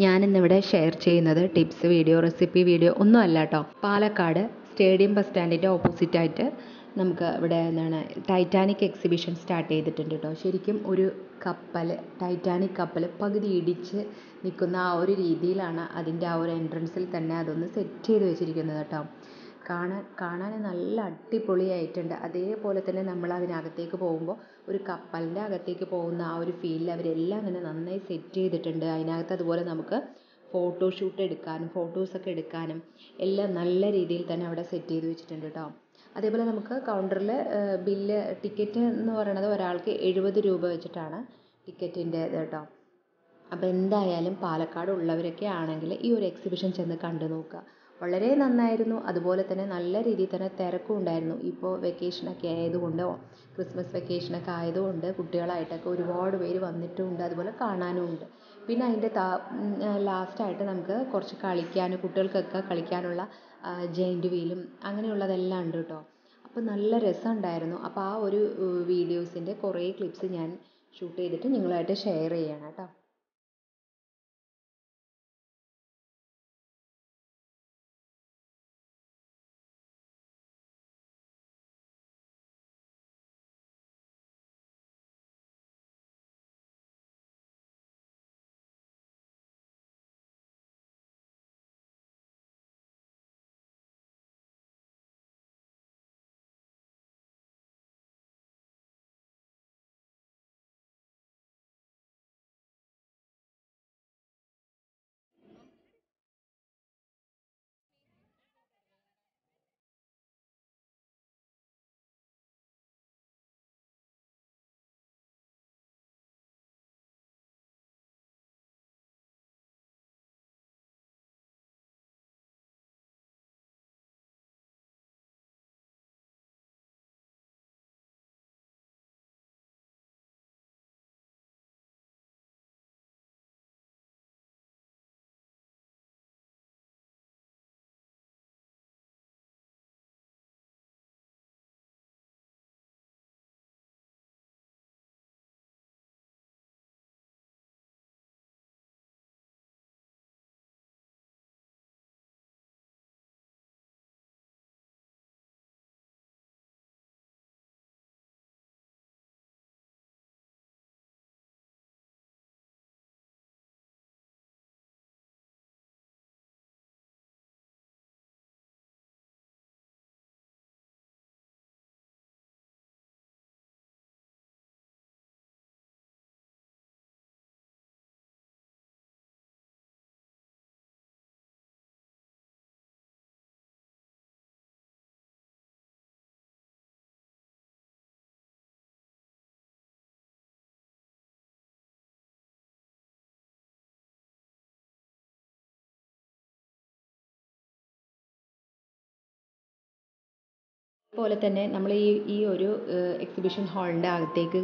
ഞാനിന്നിവിടെ ഷെയർ ചെയ്യുന്നത് tips video, recipe video ഒന്നും അല്ല കേട്ടോ. പാലക്കാട് സ്റ്റേഡിയം ബസ് സ്റ്റാൻഡിൻ്റെ ഓപ്പോസിറ്റായിട്ട് നമുക്ക് ഇവിടെ ടൈറ്റാനിക് എക്സിബിഷൻ സ്റ്റാർട്ട് ചെയ്തിട്ടുണ്ട് കേട്ടോ. ശരിക്കും ഒരു കപ്പൽ, ടൈറ്റാനിക് കപ്പൽ പകുതി ഇടിച്ച് നിൽക്കുന്ന ആ ഒരു രീതിയിലാണ് അതിൻ്റെ ആ ഒരു എൻട്രൻസിൽ തന്നെ അതൊന്ന് സെറ്റ് ചെയ്ത് വെച്ചിരിക്കുന്നത് കേട്ടോ. കാണാൻ നല്ല അടിപൊളിയായിട്ടുണ്ട്. അതേപോലെ തന്നെ നമ്മൾ അതിനകത്തേക്ക് പോകുമ്പോൾ ഒരു കപ്പലിൻ്റെ അകത്തേക്ക് പോകുന്ന ആ ഒരു ഫീലിൽ അവരെല്ലാം അങ്ങനെ നന്നായി സെറ്റ് ചെയ്തിട്ടുണ്ട്. അതിനകത്ത് അതുപോലെ നമുക്ക് ഫോട്ടോഷൂട്ട് എടുക്കാനും ഫോട്ടോസൊക്കെ എടുക്കാനും എല്ലാം നല്ല രീതിയിൽ തന്നെ അവിടെ സെറ്റ് ചെയ്ത് വെച്ചിട്ടുണ്ട് കേട്ടോ. അതേപോലെ നമുക്ക് കൗണ്ടറിൽ ബില്ല് ടിക്കറ്റ് എന്ന് പറയുന്നത് ഒരാൾക്ക് 70 രൂപ വെച്ചിട്ടാണ് ടിക്കറ്റിൻ്റെ കേട്ടോ. അപ്പോൾ എന്തായാലും പാലക്കാട് ഉള്ളവരൊക്കെ ആണെങ്കിൽ ഈ ഒരു എക്സിബിഷൻ ചെന്ന് കണ്ടു നോക്കുക. വളരെ നന്നായിരുന്നു. അതുപോലെ തന്നെ നല്ല രീതിയിൽ തന്നെ തിരക്കും ഉണ്ടായിരുന്നു. ഇപ്പോൾ വെക്കേഷനൊക്കെ ആയതുകൊണ്ട്, ക്രിസ്മസ് വെക്കേഷനൊക്കെ ആയതുകൊണ്ട് കുട്ടികളായിട്ടൊക്കെ ഒരുപാട് പേര് വന്നിട്ടുമുണ്ട്, അതുപോലെ കാണാനും ഉണ്ട്. പിന്നെ അതിൻ്റെ ലാസ്റ്റായിട്ട് നമുക്ക് കുറച്ച് കുട്ടികൾക്കൊക്കെ കളിക്കാനുള്ള ജെയിൻറ്റ് വീലും അങ്ങനെയുള്ളതെല്ലാം ഉണ്ട് കേട്ടോ. അപ്പോൾ നല്ല രസമുണ്ടായിരുന്നു. അപ്പോൾ ആ ഒരു വീഡിയോസിൻ്റെ കുറേ ക്ലിപ്സ് ഞാൻ ഷൂട്ട് ചെയ്തിട്ട് നിങ്ങളുമായിട്ട് ഷെയർ ചെയ്യണം കേട്ടോ. അതുപോലെ തന്നെ നമ്മൾ ഈ ഒരു എക്സിബിഷൻ ഹാളിൻ്റെ അകത്തേക്ക്